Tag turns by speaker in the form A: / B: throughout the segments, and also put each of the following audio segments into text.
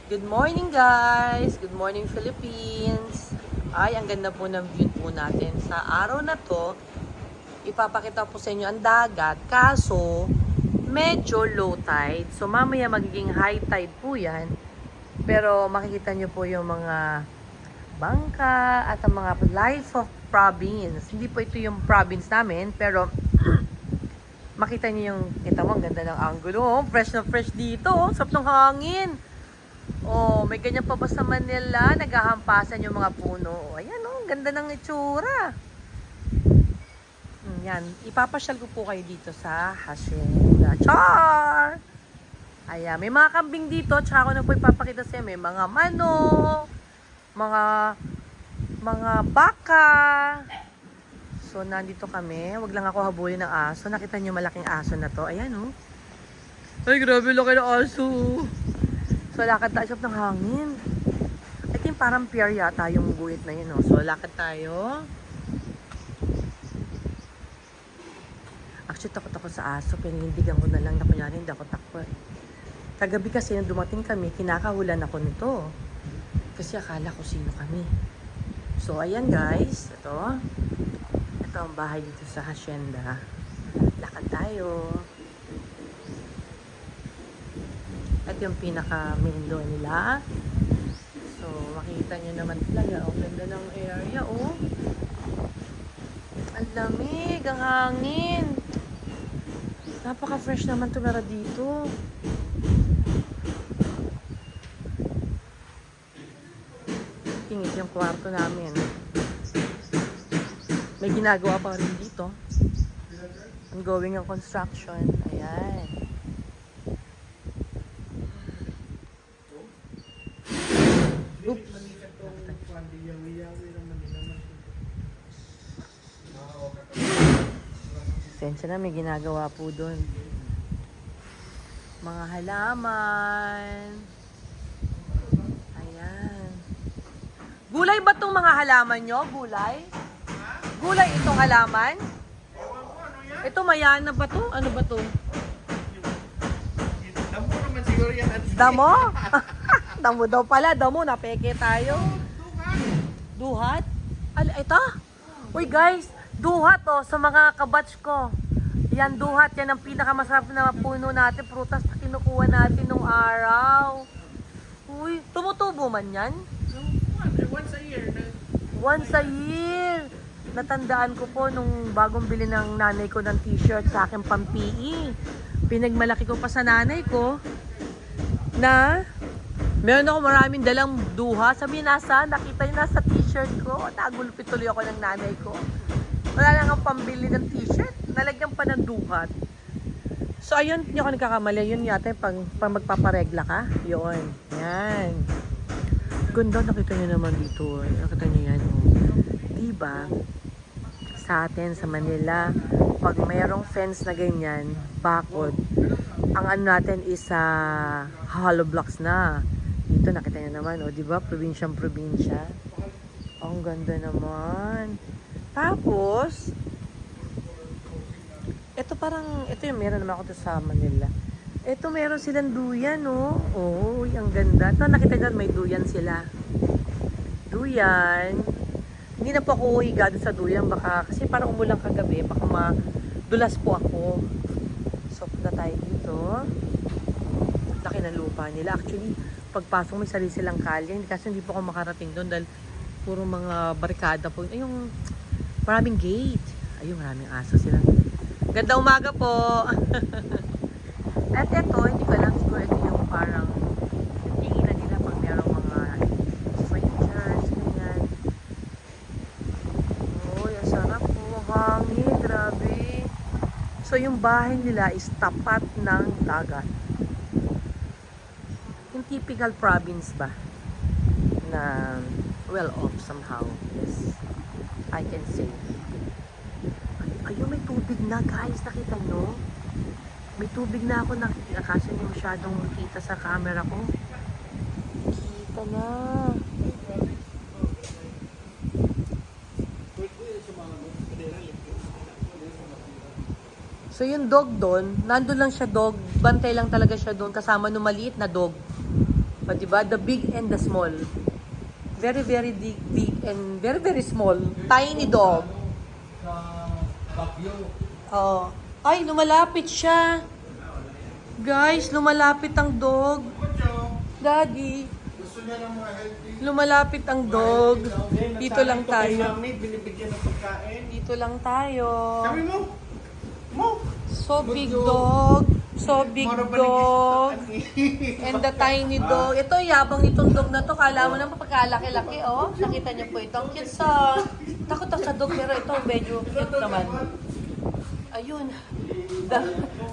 A: Good morning guys! Good morning Philippines! Ay, ang ganda po ng view po natin. Sa araw na to, ipapakita po sa inyo ang dagat. Kaso, medyo low tide. So mamaya magiging high tide po yan. Pero makikita nyo po yung mga bangka at ang mga life of province. Hindi po ito yung province namin, pero makita niyo yung, kita mo, ang ganda ng angulo. Oh. Fresh na fresh dito. Oh. Sarap ng hangin. Oh, may ganyan pa ba sa Manila? Naghahampasan yung mga puno. Ayan oh, ganda ng itsura. Yan, ipapasyal ko po kayo dito sa Hacienda. Char! Ayan, may mga kambing dito. Tsaka ako na po ipapakita sa inyo. May mga manok, mga baka. So, nandito kami. Wag lang ako habulin ng aso. Nakita niyo malaking aso na to. Ayan oh. Ay, grabe laki ng aso. So, lakad tayo ng hangin. I think parang pier yata yung guhit na yun. Oh. So, lakad tayo. Actually, takot ako sa aso. Pininindigan ko na lang na kunyari hindi ako takot. Kagabi kasi nung dumating kami, kinakahulan ako nito. Kasi akala ko sino kami. So, ayan guys. Ito ang bahay dito sa Hacienda. Lakad tayo. At yung pinaka-main door nila. So, makita nyo naman talaga. Ang ganda ng area, oh. Ang lamig, ang hangin. Napaka-fresh naman tumira dito. Tingit yung kwarto namin. May ginagawa pa rin dito. Ongoing ang construction. Ayan. Oops. Sensya na, may ginagawa po doon. Mga halaman. Ayan. Gulay ba itong mga halaman nyo? Gulay? Gulay itong halaman? Ito mayana ba to? Ano ba to?
B: Damo naman siguro yan.
A: Damo? Damo daw pala. Damo, napeke tayo. Duhat? Ito? Uy guys, duhat oh, sa mga kabatch ko. Yan, duhat. Yan ang pinakamasarap na puno natin. Prutas na kinukuha natin nung araw. Uy, tumutubo man yan?
B: Once a year.
A: Once a year. Natandaan ko po nung bagong bili ng nanay ko ng t-shirt sa aking pang-PE. Pinagmalaki ko pa sa nanay ko na meron ako maraming dalang duha. Sabi nasa, nakita niyo nasa t-shirt ko. Nagulupit tuloy ako ng nanay ko. Wala lang ang pambili ng t-shirt. Nalagyan pa ng duhat. So ayun, hindi ako nagkakamali. Yun yata yung pag magpaparegla ka. Yun. Yan. Ganda, nakita niyo naman dito. Nakita niyo yan. Oh. Diba? Sa atin, sa Manila, pag mayroong fence na ganyan, bakod, ang ano natin is hollow blocks na. Dito, nakita niyo naman, oh, di ba? Probinsyang-probinsya. Oh, ang ganda naman. Tapos, ito yung meron naman ako sa Manila. Ito, meron silang duyan, oh. Oh, ang ganda. Ito, nakita niyo, may duyan sila. Duyan. Hindi na po ako higa doon sa duyan. Baka, kasi parang umulang kagabi, baka madulas po ako. So, punta tayo dito. Laki ng lupa nila. Actually, pagpasok may sarili silang kalye. Kasi hindi po ako makarating doon dahil puro mga barikada po. Ay, yung maraming gate. Ayun, maraming aso sila. Ganda umaga po. At ito, hindi ko lang siguro ito yung parang tinginan nila pag merong mga strangers, ganyan. Oh, yung sarap po. Hangin, grabe. So, yung bahay nila is tapat ng dagat. Yung typical province ba? Na well off somehow. Yes. I can say. Ayun, may tubig na guys. Nakita nyo? May tubig na ako nakikita. Kasi hindi masyadong makita sa camera ko. Kita na. So yung dog doon, nandun lang siya dog, bantay lang talaga siya doon kasama nung maliit na dog. O, diba? The big and the small. Very, very big and very, very small. Tiny dog.
B: Sa Baguio.
A: Oh. Ay, lumalapit siya. Guys, lumalapit ang dog. Daddy,
B: Gusto niya ng mga healthy.
A: lumalapit ang dog. Dito lang tayo.
B: Mami, binibigyan ng pagkain.
A: Dito lang tayo.
B: Sabi mo. Mo.
A: So big dog. So big dog. And the tiny dog. Ito, yabang itong dog na to. Kala mo naman pagkalaki-laki, oh. Nakita niyo po ito. Ang cute sa... Takot ako sa dog, pero ito medyo cute naman. Ayun.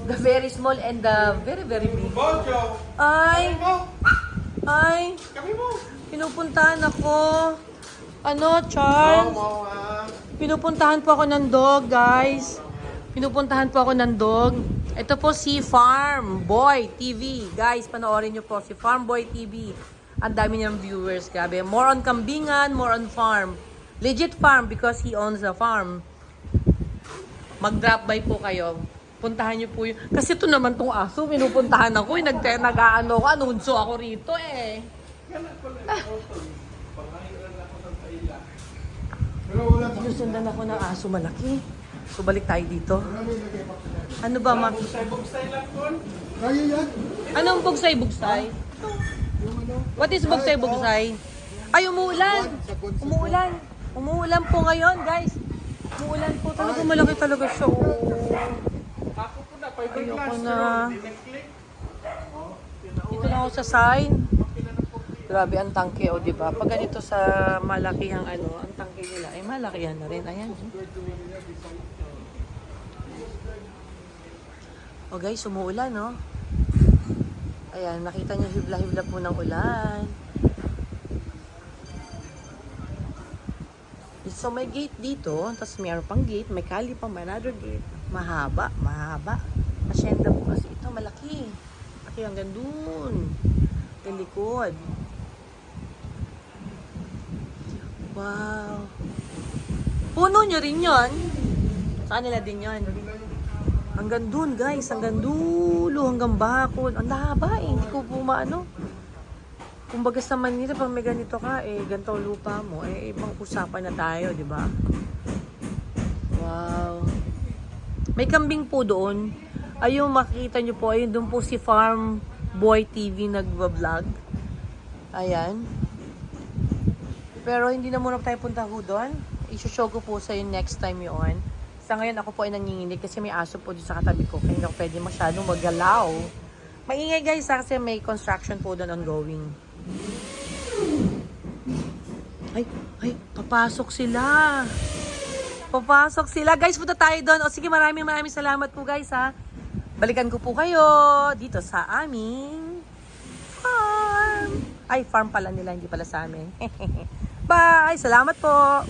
A: The very small and the very, very big.
B: Bojo.
A: Ay!
B: Mo.
A: Ay!
B: Sabi mo.
A: Pinupuntahan ako. Ano, Charles?
B: Mo,
A: Pinupuntahan po ako ng dog, guys. Pinupuntahan po ako ng dog. Ito po si Farm Boy TV. Guys, panoorin nyo po si Farm Boy TV. Ang dami niyang viewers, grabe. More on kambingan, more on farm. Legit farm because he owns a farm. Mag-drop by po kayo. Puntahan niyo po yun. Kasi ito naman tong aso, pinupuntahan ako. Nag-ano ko, anunso ako rito eh. Sinusundan ako ng aso malaki. So balik tayo dito. Ano ba, Max?
B: Bugsay lang po.
C: Kaya yan.
A: Anong bugsay-bugsay? What is bugsay-bugsay? Ay, umuulan! Umuulan! Umuulan po ngayon, guys. Umuulan po talaga. Malaki talaga siya. Oh.
B: Ako po na, fiberglass.
A: Ayoko na.
B: Dinag-click.
A: Dito lang ako sa sign. Grabe ang tangke, o diba? Pag ganito sa malakihang ano, ang tangke nila ay malakihan na rin. Ayan. O guys, umuulan, no? Ayan, nakita niyo hibla-hibla po ng ulan. So may gate dito, tapos mayroon pang gate, may kali pang may another gate. Mahaba, mahaba. Asyenda po kasi ito, malaki. Malaki hanggang dun. Yung likod. Wow. Puno nyo rin yun. Sa kanila din yun. Hanggang dun, guys. Hanggang dulo, hanggang bakod. Ang haba eh. Hindi ko po maano. Kumbaga sa Manila, pag may ganito ka, eh, ganito lupa mo, eh, ibang usapan na tayo, di ba? Wow. May kambing po doon. Ayun, makikita nyo po, ayun, doon po si Farm Boy TV nagva-vlog. Ayan. Pero hindi na muna tayo punta ho doon. I-show ko po sa next time yun. Sa ngayon, ako po ay nanginginig kasi may aso po dito sa katabi ko. Kaya hindi ako pwede masyadong magalaw. Maingay guys, kasi may construction po doon ongoing. Ay, papasok sila. Papasok sila. Guys, punta tayo doon. O sige, maraming salamat po guys ha. Balikan ko po kayo dito sa aming farm. Ay, farm pala nila, hindi pala sa amin. Bye! Salamat po!